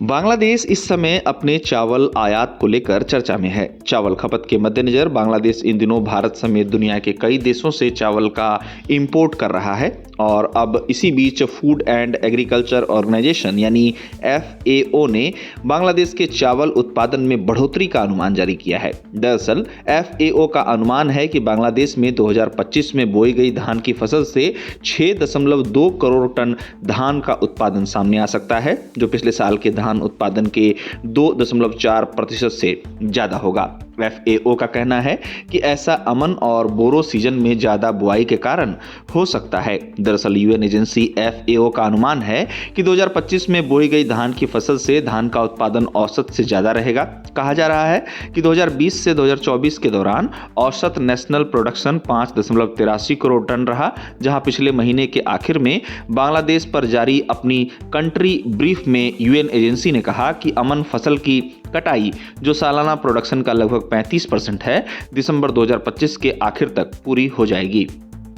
बांग्लादेश इस समय अपने चावल आयात को लेकर चर्चा में है। चावल खपत के मद्देनजर बांग्लादेश इन दिनों भारत समेत दुनिया के कई देशों से चावल का इंपोर्ट कर रहा है और अब इसी बीच फूड एंड एग्रीकल्चर ऑर्गेनाइजेशन यानी FAO ने बांग्लादेश के चावल उत्पादन में बढ़ोतरी का अनुमान जारी किया है। दरअसल FAO का अनुमान है कि बांग्लादेश में 2025 में बोई गई धान की फसल से 6.2 करोड़ टन धान का उत्पादन सामने आ सकता है, जो पिछले साल के धान उत्पादन के 2.4% से ज्यादा होगा। FAO का कहना है कि ऐसा अमन और बोरो सीजन में ज्यादा बुआई के कारण हो सकता है। दरअसल UN एजेंसी FAO का अनुमान है कि 2025 में बोई गई धान की फसल से धान का उत्पादन औसत से ज्यादा रहेगा। कहा जा रहा है कि 2020 से 2024 के दौरान औसत नेशनल प्रोडक्शन 5.83 करोड़ टन रहा, जहां पिछले महीने के आखिर में बांग्लादेश पर जारी अपनी कंट्री ब्रीफ में UN एजेंसी ने कहा कि अमन फसल की कटाई, जो सालाना प्रोडक्शन का लगभग 35% है, दिसंबर 2025 के आखिर तक पूरी हो जाएगी।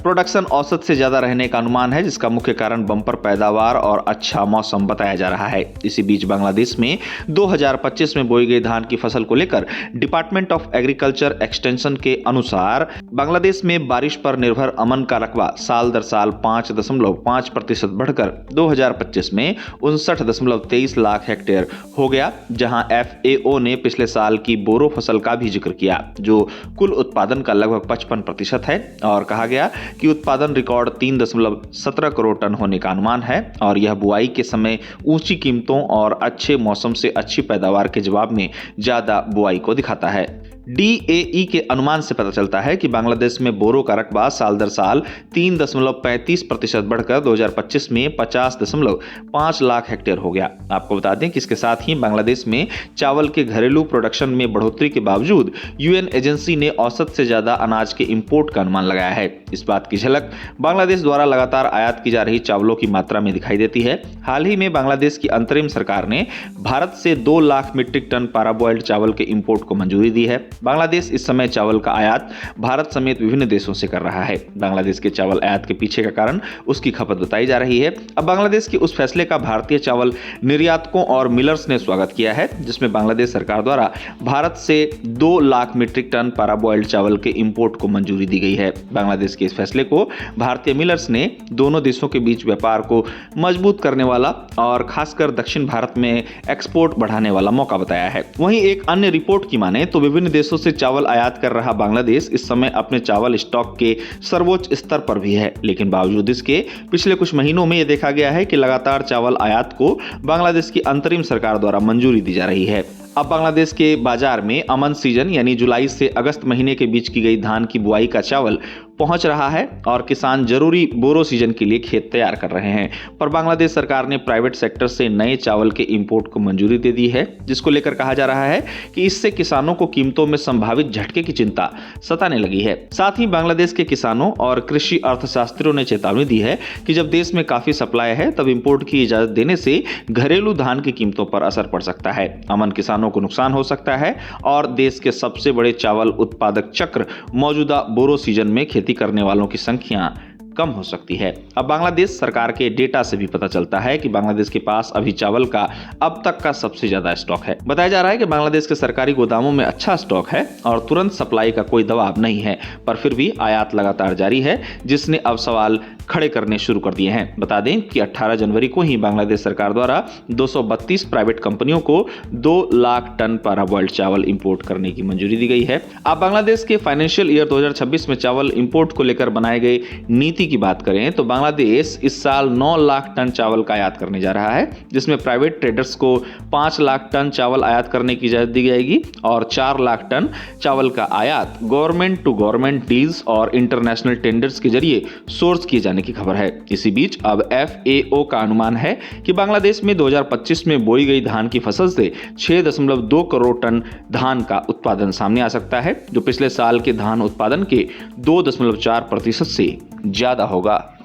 प्रोडक्शन औसत से ज्यादा रहने का अनुमान है, जिसका मुख्य कारण बम्पर पैदावार और अच्छा मौसम बताया जा रहा है। इसी बीच बांग्लादेश में 2025 में बोई गई धान की फसल को लेकर डिपार्टमेंट ऑफ एग्रीकल्चर एक्सटेंशन के अनुसार बांग्लादेश में बारिश पर निर्भर अमन का रकबा साल दर साल 5.5% बढ़कर 2025 में 59.23 लाख हेक्टेयर हो गया, जहां FAO ने पिछले साल की बोरो फसल का भी जिक्र किया, जो कुल उत्पादन का लगभग 55% है, और कहा गया कि उत्पादन रिकॉर्ड 3.17 करोड़ टन होने का अनुमान है और यह बुआई के समय ऊंची कीमतों और अच्छे मौसम से अच्छी पैदावार के जवाब में ज्यादा बुआई को दिखाता है। DAE के अनुमान से पता चलता है कि बांग्लादेश में बोरो का रकबा साल दर साल 3.35% बढ़कर 2025 में 50.5 लाख हेक्टेयर हो गया। आपको बता दें कि इसके साथ ही बांग्लादेश में चावल के घरेलू प्रोडक्शन में बढ़ोतरी के बावजूद UN एजेंसी ने औसत से ज्यादा अनाज के इंपोर्ट का अनुमान लगाया है। इस बात की झलक बांग्लादेश द्वारा लगातार आयात की जा रही चावलों की मात्रा में दिखाई देती है। हाल ही में बांग्लादेश की अंतरिम सरकार ने भारत से 2 लाख मीट्रिक टन पाराबॉइल्ड चावल के इंपोर्ट को मंजूरी दी है। बांग्लादेश इस समय चावल का आयात भारत समेत विभिन्न देशों से कर रहा है। बांग्लादेश के चावल आयात के पीछे का कारण उसकी खपत बताई जा रही है। अब बांग्लादेश के उस फैसले का भारतीय चावल निर्यातकों और मिलर्स ने स्वागत किया है, जिसमें बांग्लादेश सरकार द्वारा भारत से 2 लाख मीट्रिक टन पाराबॉइल्ड चावल के इंपोर्ट को मंजूरी दी गई है। बांग्लादेश के इस फैसले को भारतीय मिलर्स ने दोनों देशों के बीच व्यापार को मजबूत करने वाला और खासकर दक्षिण भारत में एक्सपोर्ट बढ़ाने वाला मौका बताया है। वहीं एक अन्य रिपोर्ट की माने तो विभिन्न देशों से चावल आयात कर रहा बांग्लादेश इस समय अपने चावल स्टॉक के सर्वोच्च स्तर पर भी है, लेकिन बावजूद इसके पिछले कुछ महीनों में यह देखा गया है कि लगातार चावल आयात को बांग्लादेश की अंतरिम सरकार द्वारा मंजूरी दी जा रही है। अब बांग्लादेश के बाजार में अमन सीजन यानी जुलाई से अगस्त महीने के बीच की गई धान की बुआई का चावल पहुंच रहा है और किसान जरूरी बोरो सीजन के लिए खेत तैयार कर रहे हैं। पर बांग्लादेश सरकार ने प्राइवेट सेक्टर से नए चावल के इंपोर्ट को मंजूरी दे दी है, जिसको लेकर कहा जा रहा है कि इससे किसानों को कीमतों में संभावित झटके की चिंता सताने लगी है। साथ ही बांग्लादेश के किसानों और कृषि अर्थशास्त्रियों ने चेतावनी दी है कि जब देश में काफी सप्लाई है, तब इंपोर्ट की इजाजत देने से घरेलू धान की कीमतों पर असर पड़ सकता है। अमन किसानों को नुकसान हो सकता है और देश के सबसे बड़े चावल उत्पादक चक्र मौजूदा बोरो सीजन में खेती करने वालों की संख्या कम हो सकती है। अब बांग्लादेश सरकार के डेटा से भी पता चलता है कि बांग्लादेश के पास अभी चावल का अब तक का सबसे ज्यादा स्टॉक है। बताया जा रहा है कि बांग्लादेश के सरकारी गोदामों में अच्छा स्टॉक है और तुरंत सप्लाई का कोई दबाव नहीं है, पर फिर भी आयात लगातार जारी है, जिसने अब सवाल खड़े करने शुरू कर दिए हैं। बता दें कि 18 जनवरी को ही बांग्लादेश सरकार द्वारा 232 प्राइवेट कंपनियों को 2 लाख टन पाराबॉइल्ड चावल इंपोर्ट करने की मंजूरी दी गई है। अब बांग्लादेश के फाइनेंशियल ईयर 2026 में चावल इंपोर्ट को लेकर बनाए गए नीति की बात करें तो बांग्लादेश इस साल 9 लाख टन चावल का आयात करने जा रहा है, जिसमें प्राइवेट ट्रेडर्स को 5 लाख टन चावल आयात करने की इजाजत दी जाएगी और 4 लाख टन चावल का आयात गवर्नमेंट टू गवर्नमेंट डील्स और इंटरनेशनल टेंडर्स के जरिए सोर्स किए जाने की खबर है। इसी बीच अब FAO का अनुमान है कि बांग्लादेश में 2025 में बोई गई धान की फसल से 6.2 करोड़ टन धान का उत्पादन सामने आ सकता है, जो पिछले साल के धान उत्पादन के 2.4% से ज्यादा होगा।